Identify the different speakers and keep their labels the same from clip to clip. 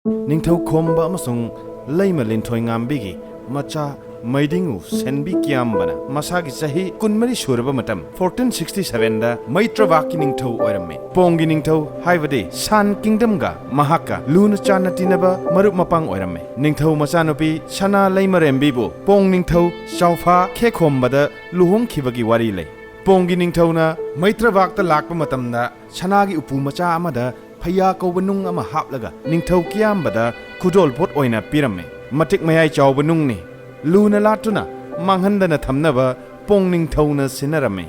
Speaker 1: Ningthau khomba amasung leima linthoi ngambigi macha Meidingu Senbi Kiyamba masagi Chahi kunmari suraba matam 1467 da Meitrabak ningthau oiramme Pongi ningthau haibadi San Kingdom ga mahaka luna chana tinaba marup mapang oiramme ningthau machanupi Sana leima rembibu Pong ningthau Chaufa khekombada Lousinkhiba gi wari lei Pongi ningthau na Meitrabak ta lakpa matamda Sanagi upu macha amada phaya kauba nung ama haplaga ningthau Kiyamba da khudol pot oina piramme matik mayai chawba nung ni Luna latuna manghandana thamnaba Pong ningthauna sinarame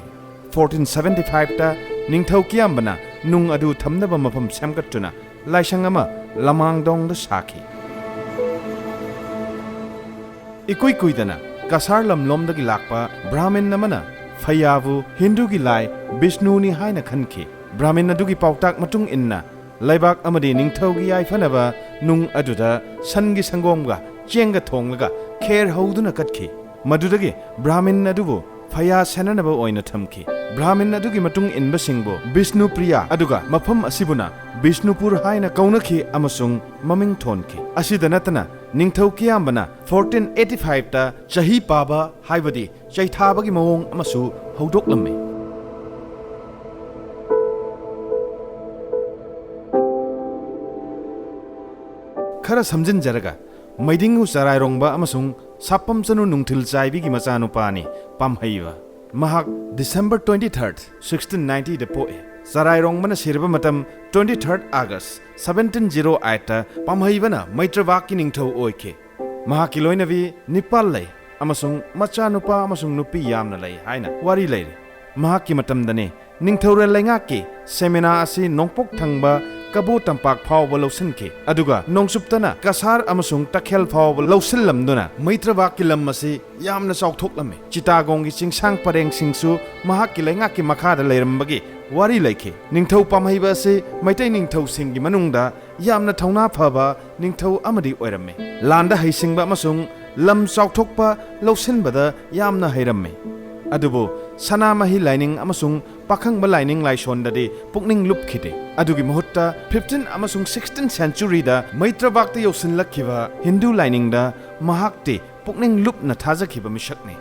Speaker 1: 1475 ta ningthau Kiyambana nung adu thamnaba mafam semgattuna laisang ama lamangdong da sakhi ikui kuidana kasar lamlomdagi lakpa brahmin namana phayabu hindu gi lai Vishnu ni haina khanki brahmin adugi pautak matung inna laibak amadi ningthau gi yaifanaba nung aduda sangi sangomga chenga thonglaga kher hauduna katki madudagi brahmin adubu phaya senanaba oina thamki brahmin adugi matung inba singbo Vishnu priya aduga mafam asibuna Vishnupur haina kaunakhi amasung maming thonki asida natana ningthau Kiyambana 1485 ta Chahi paba haibadi chaithabagi mawong amasu haudoklamme khara samjin jaraga Meidingu Sarairongba amasung Sapam Chanu Nungthil Chaibigi machanupani Pamhaiba Mahak December 23rd 1690 da poe Sarairongmana sirba matam 23rd August 1708 ta Pamhaibana Meitrabak ningthau oike Mahaki loinavi Nipal lei amasung machanupa amasung nupi yamna lei haina wari lei Mahaki matamdane ningthauren laingaki semina asi nongpok thangba Kabu tampak faoba lousinkhi aduga nongsuptana kasar amasung takhel faoba lousillamduna Meitrabak kilam asi yamna chaukthoklamme Chittagong gi chingsang pareng singsu mahakki laingaki makhada leirambagi wari leikhi ningthau pamhaiba asi maitai ningthau singgi manungda yamna thauna phaba ningthau amadi oiramme landa haisingba amasung lam chauthokpa lousinbada yamna hairamme adubu sanamahi lining amasung pakhangba lining laishondadi pukning lupkhite adugi mahutta 15 amasung 16th century da Meitrabak ta yosinlakhiba Hindu lining da mahakte pukning lupna thajakhiba mishakne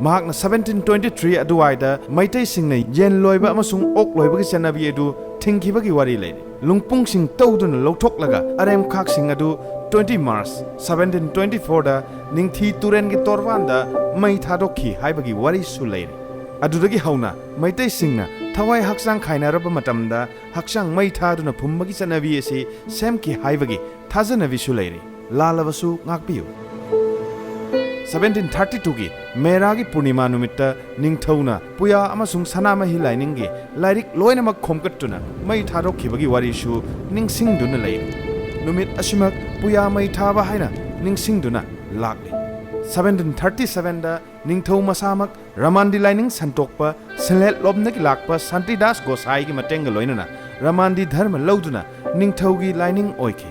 Speaker 1: mahakna 1723 aduwaida maitai singna yen loiba amasung ok loiba gi chanabi adu thingkhiba gi wari leide lungpung sing tawduna lawthoklaga arem khak sing adu 20 March 1724 da ningthi turen gi torwanda mai thadokhi haibagi wari su leire adudagi hauna maitai singna thawai hakchang khainaraba matamda hakchang mai thaduna phumbagi chanabi ase semki haibagi thajanabi su leire lalabasu ngakpiu 1732 gi meragi purnima numitta ningthauna puya amasung sanamahi lainingi lairik loinamak khomkattuna mai thadokkhibagi wari su ningsingduna leire numit asimak puya mai thaba haina ningsingduna lakli 1737 da ningthau masamak ramandi lining santokpa selet lobnaki lakpa santidas gosai gi matenga loinana ramandi dharma lauduna ningthau gi lining oike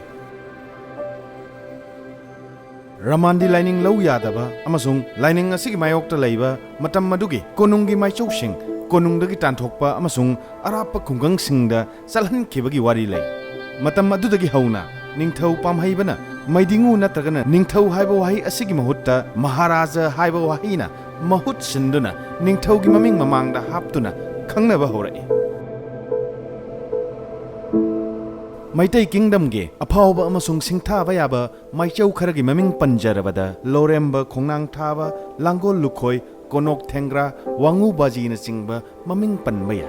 Speaker 1: ramandi lining lau yadaba amasung lining asigi mayokta leiba matam madugi konungi maichoushing konungdagi tanthokpa amasung arapa khungang singda salhan khibagi wari lei matam adudagi hauna ningthau pamhaibana Meidingu natragana ningthau haiba wahi asigi mahutta Maharaja haiba wahina mahut sinduna ningthau gi maming mamangda haptuna khangnaba horai Maitai Kingdom ge aphauba amasung singthaba yaba maichau kharagi maming panjarabada loremba khongnang thaba langol lukhoi konok thengra wangu baji na chingba maming panmaya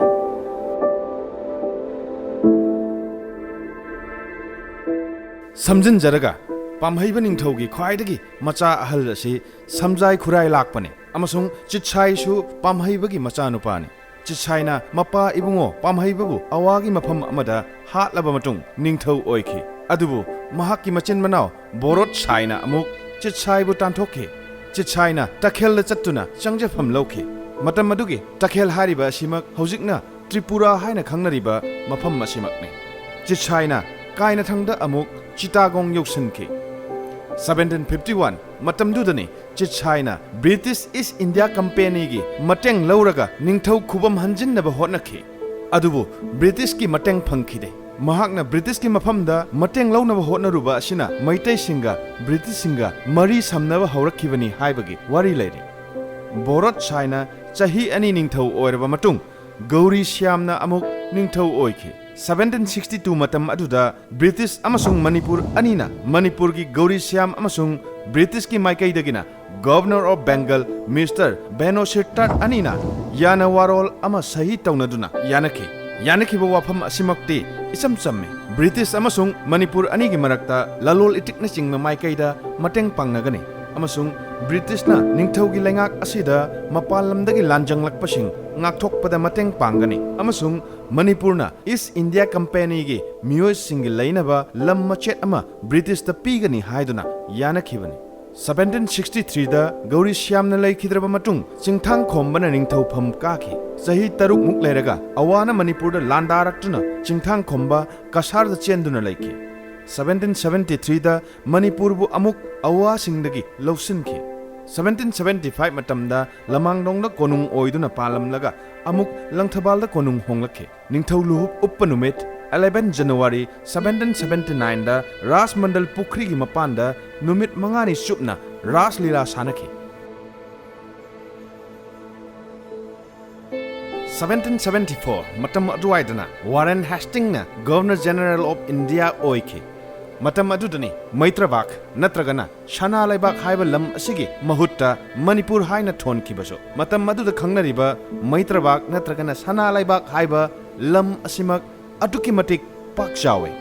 Speaker 1: Samjin jaraga pamhaiba ningthaugi khwaidagi macha ahal asi samjai khurai lakpane amasung chitchai su pamhaibagi macha nupani chitchaina mapa ibungo pamhaibabu awagi mafam amada hatlaba matung ningthau oikhi adubu mahakki machin manau borot chaina amuk chitchai bu tanthokhe chitchaina takhel la chattuna changjafam lokhe matam madugi takhel hariba simak hojikna Tripura haina khangnariba mafam asimakne chitchaina kaina thangda amuk Chittagong yosinki 1751 matamdudani Chitchaina British East India Company gi mateng lauraga ningthau khubam hanjinnaba hotnakhi ꯑꯗꯨꯕꯨ ꯕ꯭ꯔꯤꯇꯤꯁꯀꯤ ꯃꯇꯦꯡ ꯐꯪꯈꯤꯗꯦ ꯃꯍꯥꯛꯅ ꯕ꯭ꯔꯤꯇꯤꯁꯀꯤ ꯃꯐꯝꯗ ꯃꯇꯦꯡ ꯂꯧꯅꯕ ꯍꯣꯠꯅꯔꯨꯕ ꯑꯁꯤꯅ ꯃꯩꯇꯩꯁꯤꯡꯒ ꯕ꯭ꯔꯤꯇꯤꯁꯁꯤꯡꯒ ꯃꯔꯤ ꯁꯝꯅꯕ ꯍꯧꯔꯛꯈꯤꯕꯅꯤ ꯍꯥꯏꯕꯒꯤ ꯋꯥꯔꯤ ꯂꯩꯔꯤ ꯕꯣꯔꯣꯠ ꯁꯥꯏꯅ ꯆꯍꯤ 2 ꯅꯤꯡꯊꯧ ꯑꯣꯏꯔꯕ ꯃꯇꯨꯡ ꯒꯧꯔꯤ ꯁ꯭ꯌꯥꯝꯅ ꯑꯃꯨꯛ ꯅꯤꯡꯊꯧ ꯑꯣꯏꯈꯤ 1762 ꯃꯇꯝ ꯑꯗꯨꯗ ꯕ꯭ꯔꯤꯇꯤꯁ ꯑꯃꯁꯨꯡ ꯃꯅꯤꯄꯨꯔ ꯑꯅꯤꯅ ꯃꯅꯤꯄꯨꯔꯒꯤ ꯒꯧꯔꯤ ꯁ꯭ꯌꯥꯝ ꯑꯃꯁꯨꯡ ꯕ꯭ꯔꯤꯇꯤꯁꯀꯤ ꯃꯥꯏꯀꯩꯗꯒꯤꯅ ꯒꯚꯔꯅꯔ ꯑꯣꯐ ꯕꯦꯡꯒꯜ ꯃꯤꯁꯇꯔ ꯕꯦꯅꯣꯁꯤꯔꯇꯥꯠ ꯑꯅꯤꯅ ꯌꯥꯅꯋꯥꯔꯣꯜ ꯑꯃ ꯁꯍꯤ ꯇꯧꯅꯗꯨꯅ ꯌꯥꯅꯈꯤ ꯌꯥꯅꯈꯤꯕ ꯋꯥꯐꯝ ꯑꯁꯤꯃꯛꯇꯤ ꯏꯆꯝ ꯆꯝꯃꯤ ꯕ꯭ꯔꯤꯇꯤꯁ ꯑꯃꯁꯨꯡ ꯃꯅꯤꯄꯨꯔ ꯑꯅꯤꯒꯤ ꯃꯔꯛꯇ ꯂꯂꯣꯜ ꯏꯇꯤꯛꯅꯆꯤꯡꯕ ꯃꯥꯏꯀꯩꯗ ꯃꯇꯦꯡ ꯄꯥꯡꯅꯒꯅꯤ ꯑꯃꯁꯨꯡ ꯕ꯭ꯔꯤꯇꯤꯁꯅ ꯅꯤꯡꯊꯧꯒꯤ ꯂꯩꯉꯥꯛ ꯑꯁꯤꯗ ꯃꯄꯥꯟ ꯂꯝꯗꯒꯤ ꯂꯥꯟꯖꯪꯂꯛꯄꯁꯤꯡ ꯉꯥꯛꯊꯣꯛꯄꯗ ꯃꯇꯦꯡ ꯄꯥꯡꯒꯅꯤ ꯑꯃꯁꯨꯡ ꯃꯅꯤꯄꯨꯔꯅ ꯏꯁ ꯏꯟꯗꯤꯌꯥ ꯀꯝꯄꯦꯅꯤꯒꯤ ꯃꯤꯑꯣꯏꯁꯤꯡꯒꯤ ꯂꯩꯅꯕ ꯂꯝ ꯃꯆꯦꯠ ꯑꯃ ꯕ꯭ꯔꯤꯇꯤꯁꯇ ꯄꯤꯒꯅꯤ ꯍꯥꯏꯗꯨꯅ ꯌꯥꯅꯈꯤꯕꯅꯤ 1763ꯗ ꯒꯧꯔꯤ ꯁ꯭ꯌꯥꯝꯅ ꯂꯩꯈꯤꯗ꯭ꯔꯕ ꯃꯇꯨꯡ ꯆꯤꯡꯊꯥꯡ ꯈꯣꯝꯕꯅ ꯅꯤꯡꯊꯧꯐꯝ ꯀꯥꯈꯤ ꯆꯍꯤ 3 ꯃꯨꯛ ꯂꯩꯔꯒ ꯑꯋꯥꯅ ꯃꯅꯤꯄꯨꯔꯗ ꯂꯥꯟꯗꯥꯔꯛꯇꯨꯅ ꯆꯤꯡꯊꯥꯡ ꯈꯣꯝꯕ ꯀꯁꯥꯔꯗ ꯆꯦꯟꯗꯨꯅ ꯂꯩꯈꯤ 1773ꯗ ꯃꯅꯤꯄꯨꯔꯕꯨ ꯑꯃꯨꯛ ꯑꯋꯥꯁꯤꯡꯗꯒꯤ ꯂꯧꯁꯤꯟꯈꯤ 1775 ꯃꯇꯝꯗ ꯂꯃꯥꯡꯗꯣꯡꯗ ꯀꯣꯅꯨꯡ ꯑꯣꯏꯗꯨꯅ ꯄꯥꯜꯂꯝꯂꯒ ꯑꯃꯨꯛ ꯂꯪꯊꯕꯥꯜꯗ ꯀꯣꯅꯨꯡ ꯍꯣꯡꯂꯛꯈꯤ ꯅꯤꯡꯊꯧ ꯂꯨꯍꯨꯞ ꯎꯞꯄ ꯅꯨꯃꯤꯠ 11 January 1779ꯗ ꯔꯥꯖꯃꯟꯗꯜ ꯄꯨꯈ꯭ꯔꯤꯒꯤ ꯃꯄꯥꯟꯗ ꯅꯨꯃꯤꯠ 5ꯅꯤ ꯆꯨꯞꯅ ꯔꯥꯁ ꯂꯤꯂꯥ ꯁꯥꯟꯅꯈꯤ 1774 ꯃꯇꯝ ꯑꯗꯨꯋꯥꯏꯗꯅ ꯋꯥꯔꯦꯟ ꯍꯦꯁꯇꯤꯡꯅ ꯒꯚꯔꯅꯔ ꯖꯦꯅꯔꯦꯜ ꯑꯣꯐ ꯏꯟꯗꯤꯌꯥ ꯑꯣꯏꯈꯤ ꯃꯇꯝ ꯑꯗꯨꯗꯅꯤ ꯃꯩꯇ꯭ꯔꯕꯥꯛ ꯅꯠꯇ꯭ꯔꯒꯅ ꯁꯅꯥ ꯂꯩꯕꯥꯛ ꯍꯥꯏꯕ ꯂꯝ ꯑꯁꯤꯒꯤ ꯃꯍꯨꯠꯇ ꯃꯅꯤꯄꯨꯔ ꯍꯥꯏꯅ ꯊꯣꯟꯈꯤꯕꯁꯨ ꯃꯇꯝ ꯑꯗꯨꯗ ꯈꯪꯅꯔꯤꯕ ꯃꯩꯇ꯭ꯔꯕꯥꯛ ꯅꯠꯇ꯭ꯔꯒꯅ ꯁꯅꯥ ꯂꯩꯕꯥꯛ ꯍꯥꯏꯕ ꯂꯝ ꯑꯁꯤꯃꯛ ꯑꯗꯨꯛꯀꯤ ꯃꯇꯤꯛ ꯄꯥꯛ ꯆꯥꯎꯏ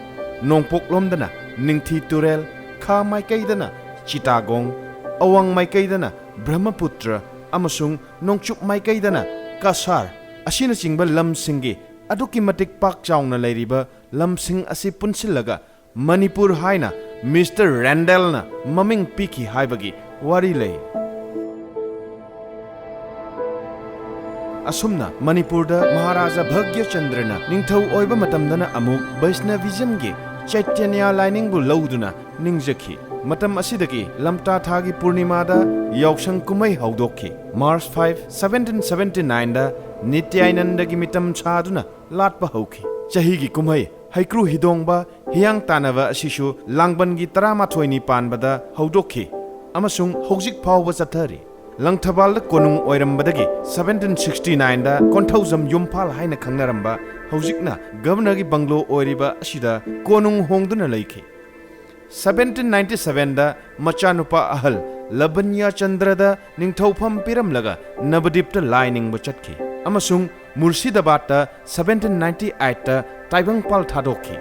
Speaker 1: ꯅꯣꯡꯄꯣꯛꯂꯣꯝꯗꯅ ꯅꯤꯡꯊꯤ ꯇꯨꯔꯦꯜ ꯈꯥ ꯃꯥꯏꯀꯩꯗꯅ ꯆꯤꯇꯥꯒꯣꯡ ꯑꯋꯥꯡ ꯃꯥꯏꯀꯩꯗꯅ ꯕ꯭ꯔꯍ꯭ꯃꯄꯨꯇ꯭ꯔ ꯑꯃꯁꯨꯡ ꯅꯣꯡꯆꯨꯞ ꯃꯥꯏꯀꯩꯗꯅ ꯀꯁꯥꯔ ꯑꯁꯤꯅꯆꯤꯡꯕ ꯂꯝꯁꯤꯡꯒꯤ ꯑꯗꯨꯛꯀꯤ ꯃꯇꯤꯛ ꯄꯥꯛ ꯆꯥꯎꯅ ꯂꯩꯔꯤꯕ ꯂꯝꯁꯤꯡ ꯑꯁꯤ ꯄꯨꯟꯁꯤꯜꯂꯒ ꯃꯅꯤꯄꯨꯔ ꯍꯥꯏꯅ ꯃꯤꯁꯇꯔ ꯔꯦꯟꯗꯦꯜꯅ ꯃꯃꯤꯡ ꯄꯤꯈꯤ ꯍꯥꯏꯕꯒꯤ ꯋꯥꯔꯤ ꯂꯩ ꯑꯁꯨꯝꯅ ꯃꯅꯤꯄꯨꯔꯗ ꯃꯍꯥꯔꯥꯖꯥ ꯚꯒ꯭ꯌꯆꯟꯗ꯭ꯔꯅ ꯅꯤꯡꯊꯧ ꯑꯣꯏꯕ ꯃꯇꯝꯗꯅ ꯑꯃꯨꯛ ꯕꯩꯁꯅꯚꯤꯖꯝꯒꯤ ꯆꯩꯇꯟꯌ ꯂꯥꯏꯅꯤꯡꯕꯨ ꯂꯧꯗꯨꯅ ꯅꯤꯡꯖꯈꯤ ꯃꯇꯝ ꯑꯁꯤꯗꯒꯤ ꯂꯝꯇꯥ ꯊꯥꯒꯤ ꯄꯨꯔꯅꯤꯃꯥꯗ ꯌꯥꯎꯁꯪ ꯀꯨꯝꯍꯩ ꯍꯧꯗꯣꯛꯈꯤ ꯃꯥꯔꯆ 5 1779ꯗ ꯅꯤꯇ꯭ꯌꯥꯅꯟꯗꯒꯤ ꯃꯤꯇꯝ ꯁꯥꯗꯨꯅ ꯂꯥꯠꯄ ꯍꯧꯈꯤ ꯆꯍꯤꯒꯤ ꯀꯨꯝꯍꯩ ꯍꯩꯀ꯭ꯔꯨ ꯍꯤꯗꯣꯡꯕ ꯍꯤꯌꯥꯡ ꯇꯥꯟꯅꯕ ꯑꯁꯤꯁꯨ ꯂꯥꯡꯕꯟꯒꯤ 11ꯅꯤ ꯄꯥꯟꯕꯗ ꯍꯧꯗꯣꯛꯈꯤ ꯑꯃꯁꯨꯡ ꯍꯧꯖꯤꯛ ꯐꯥꯎꯕ ꯆꯠꯊꯔꯤ ꯂꯪꯊꯕꯥꯜꯗ ꯀꯣꯅꯨꯡ ꯑꯣꯏꯔꯝꯕꯗꯒꯤ 1769ꯗ ꯀꯣꯟꯊꯧꯖꯝ ꯌꯨꯝꯐꯥꯜ ꯍꯥꯏꯅ ꯈꯪꯅꯔꯝꯕ ꯍꯧꯖꯤꯛꯅ ꯒꯚꯔꯅꯔꯒꯤ ꯕꯪꯒ꯭ꯂꯣ ꯑꯣꯏꯔꯤꯕ ꯑꯁꯤꯗ ꯀꯣꯅꯨꯡ ꯍꯣꯡꯗꯨꯅ ꯂꯩꯈꯤ 1797ꯗ ꯃꯆꯥꯅꯨꯄꯥ ꯑꯍꯜ ꯂꯕꯟꯌ ꯆꯟꯗ꯭ꯔꯗ ꯅꯤꯡꯊꯧꯐꯝ ꯄꯤꯔꯝꯂꯒ ꯅꯕꯗꯤꯞꯇ ꯂꯥꯏ ꯅꯤꯡꯕ ꯆꯠꯈꯤ ꯑꯃꯁꯨꯡ ꯃꯨꯔꯁꯤꯗꯥꯕꯥꯗꯇ 1798ꯇ ꯇꯥꯏꯕꯪꯄꯥꯜ ꯊꯥꯗꯣꯛꯈꯤ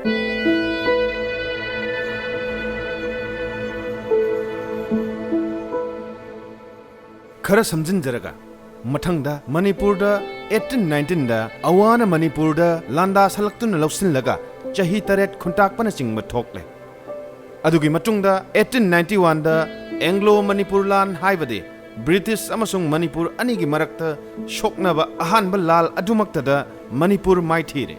Speaker 1: खरा समझिंजरगा मठंगदा मणिपुरदा 1819दा अवाना मणिपुरदा लांदा सलक्तुन लौसिनलगा चही 8 खुंटाकपन चिंगब थोकले अदुगी मतुंगदा 1891दा एंग्लो मणिपुर लान हाइबदे ब्रिटिश अमसुंग मणिपुर अनिगी मरक्ता शोकनबा अहानबा लाल अदुमक्तदा मणिपुर माइथीरे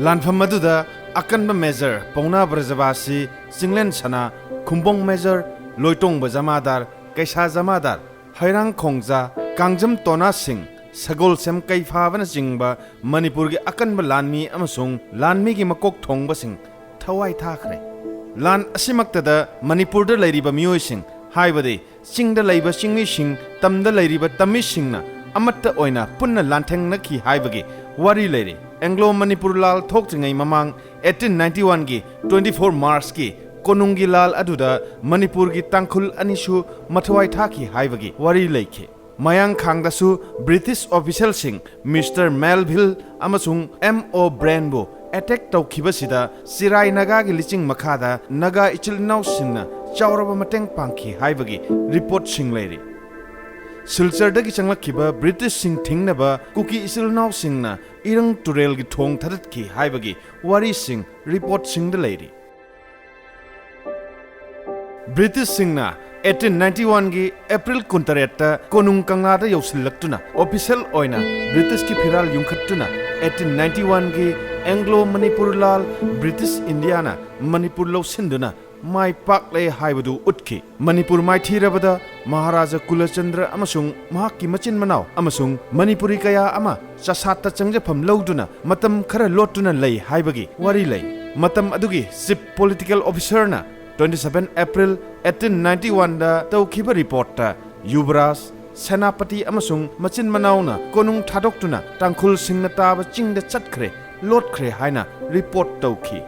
Speaker 1: लानफम मदुदा अकनबा मेजर पौना ब्रजबासी सिंगलेन सना खुंबोंग मेजर लोइतोंग जमादार कैसा जमादार हैरांग खोंगजा कांगजम तोना सिंह सगोल सेम कैफाबन चिंगबा मणिपुर की अकनब लानमी अमसुंग लानमी की मकोक थोंगबा सिंह थवाई थाखरे लान असिमक्तदा मणिपुर द लैरिबा मियोइसिंग हाइबदे चिंगद लैबा चिंगमिसिंग तमद लैरिबा तमिसिंगना अमत्त ओइना पुन्ना लांथेंगनखि हाइबगे वारी लैरे एंग्लो मणिपुर लाल थोक्त्रिङै ममांग 1891 की 24 मार्च की कोनुंगी लाल अदुदा मणिपुर की तांखुल अनिसु मथवाई थाकी हाइबगी वारी लैखे मयांग खांगदासु ब्रिटिश ऑफिशियल सिंह मिस्टर मेलविल अमसुंग एम.ओ. ब्रेनबो अटैक तौखिबसिदा सिराई नगा की लिचिंग मखादा नगा इचिलनाउ सिंगना चावरबा मटेंग पांखि हाइबगी रिपोर्ट सिंग लैरे सिलचरदगी चंगलखिबा ब्रिटिश सिंह थिंगनबा कुकी इचिलनाउ सिंगना इरंग तुरेल की थोंग थदतखि हाइबगी वारी सिंह रिपोर्ट सिंग लैरे ब्रिटिश सिंगना 1891 की अप्रैल 28 कोनुंग कंगलादा यौसिलक्तुना ऑफिशियल ओइना ब्रिटिश की फिराल युंखत्तुना 1891 की Anglo Manipur Lal British Indiana Manipur लौसिंदुना my पाकले हाइबदु उतखि Manipur माइथीरबदा Maharaja Churachand amasung mahakki machin manau amasung Manipuri kaya ama chasatta changjafam lauduna matam khara lotuna lei haibagi wari lei. Matam adugi chief political officer na 27 April 1891 da Onkhiba report ta Yuvraj Senapati amasung machin manau na konung thadokuna tangkhul singna taba chingda chatkhre lotkhre haina report tauki.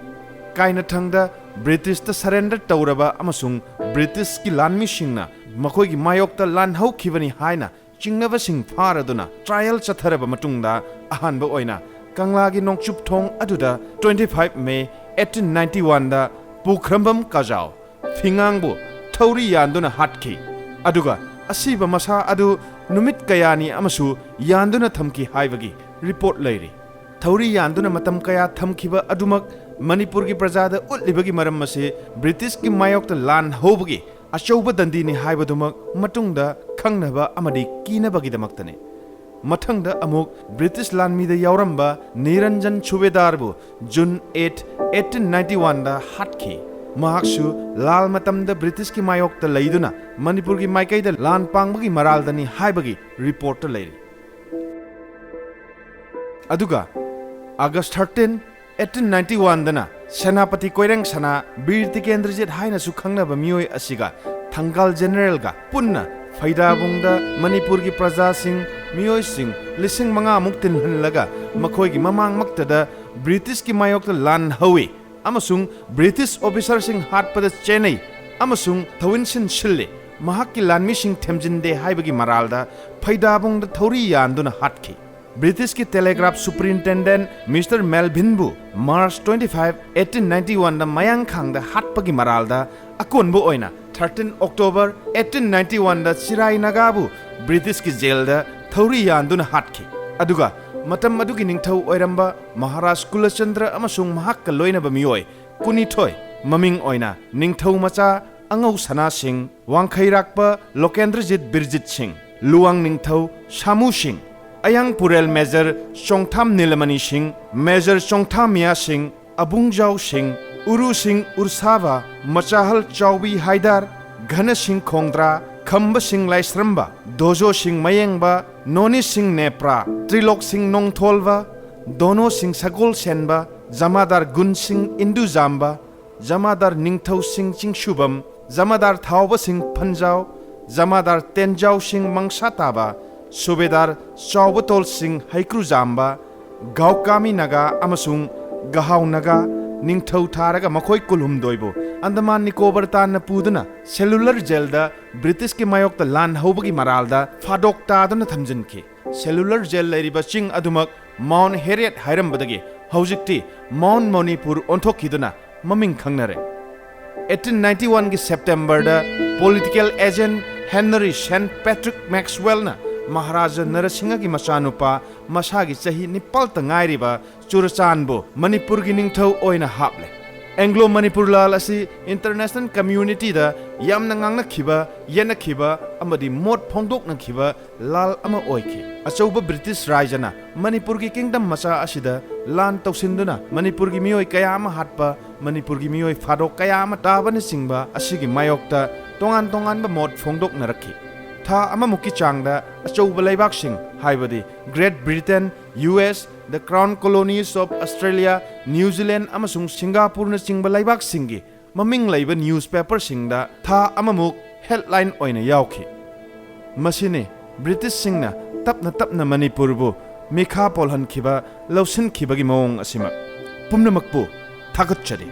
Speaker 1: Kaina thangda British ta surrender tauraba amasung British ki lanmi singna makhoi gi mayok ta lan hau khibani haina chingnaba sing pharaduna trial chatharaba matungda ahanba oina kangla gi nongchup thong aduda 25 May 1891 da pukrambam kajao phingangbu thauri yanduna hatki aduga asiba masa adu numit kayani amasu yanduna thamki haibagi report leiri thauri yanduna matam kaya thamkiba adumak Manipur ki prajada utlibagi maram mase British ki mayok ta lan hobagi achouba dandini haibadumak matungda khangnaba amadi kinabagi damaktane mathangda amuk British lanmi da yauramba Niranjan Chubedarbu June 8 1891 da hatki mahaksu lal matamda British ki mayok ta leiduna Manipur ki maikai da lan pangbagi maraldani haibagi report ta leiri aduga August 13 1891 dana Senapati Koireng Sana Bir Tikendrajit haina su khangnaba mioi asiga Thangal General ga punna Faidabungda Manipur ki praja sing mioi sing lising manga muktin hanlaga makhoi ki mamang maktada British ki mayok ta lan hawi amasung British officer sing hatpada Chennai amasung thawinsin shille mahak ki lanmi sing themjinde haibagi maralda Faidabungda thauri yanduna hatki British ki Telegraph Superintendent Mr. Melvin Bu March 25 1891 da mayang khang da hatpagi maralda akonbu oina 13 October 1891 da Chirai Nagabu British ki jail da thauri yanduna hatki aduga matam adugi ningthau oiramba Maharaja Churachand amasung mahak ka loinaba mioi kunithoi maming oina ningthau macha angau sana singh wangkhairakpa Lokendrajit Birjit Singh Luang ningthau Shamu Singh Ayang Purel Major Chongtham Nilamani Singh, Major Chongtham Mia Singh, Abungjau Singh, Uru Singh Ursava, Machahal Chaubi Haidar, Ghana Singh Khongdra, Khamba Singh Laisramba, Dojo Singh Mayengba, Noni Singh Nepra, Trilok Singh Nongtholva, Dono Singh Sagol Senba, Jamadar Gun Singh Indu Zamba, Jamadar Ningthau Singh Chingshubam, Jamadar Thauba Singh Panjau, Jamadar Tenjau Singh Mangsataba, Subedar Chaubatol Singh Haikru Zamba, Gaukami Naga Amasung, Gahau Naga, Ningthau Taraga Makhoi Kulhum Doibo, Andaman Nicobar Tan Puduna, Cellular Jelda, British ki mayok ta lan hobagi maralda, Fadok Tadana Thamjinki, Cellular Gel Lariba Ching Adumak, Mount Harriet Hiram Badagi, Haujikti, Mount Manipur Onthokiduna, Maming Kangnare. 1891 ki September da, Political Agent Henry St. Patrick Maxwell na, Maharaja Narasingha ki machanupa masagi chahi nipal tangairiba Churachandbu Manipur ki ningthau oina haple Anglo Manipur lal asi international community da yamna ngangna khiba yena khiba amadi mot phongdok na khiba lal ama oiki achouba British Rajana Manipur ki kingdom macha asida lan tausinduna Manipur ki mioi kaya ama hatpa Manipur ki mioi phadok kaya ama tabani singba asigi mayokta tongan ba mot phongdok na rakhi Tha amamuki changda achouba laibak sing haibadi Great Britain, US, the Crown Colonies of Australia, New Zealand amasung Singapore na singba laibak singi maming laiba newspaper singda tha amamuk headline oina yauki masine British singna tapna Manipur bu mikha polhan khiba Lousinkhiba gi mawng asima pumnamakpu thagatchari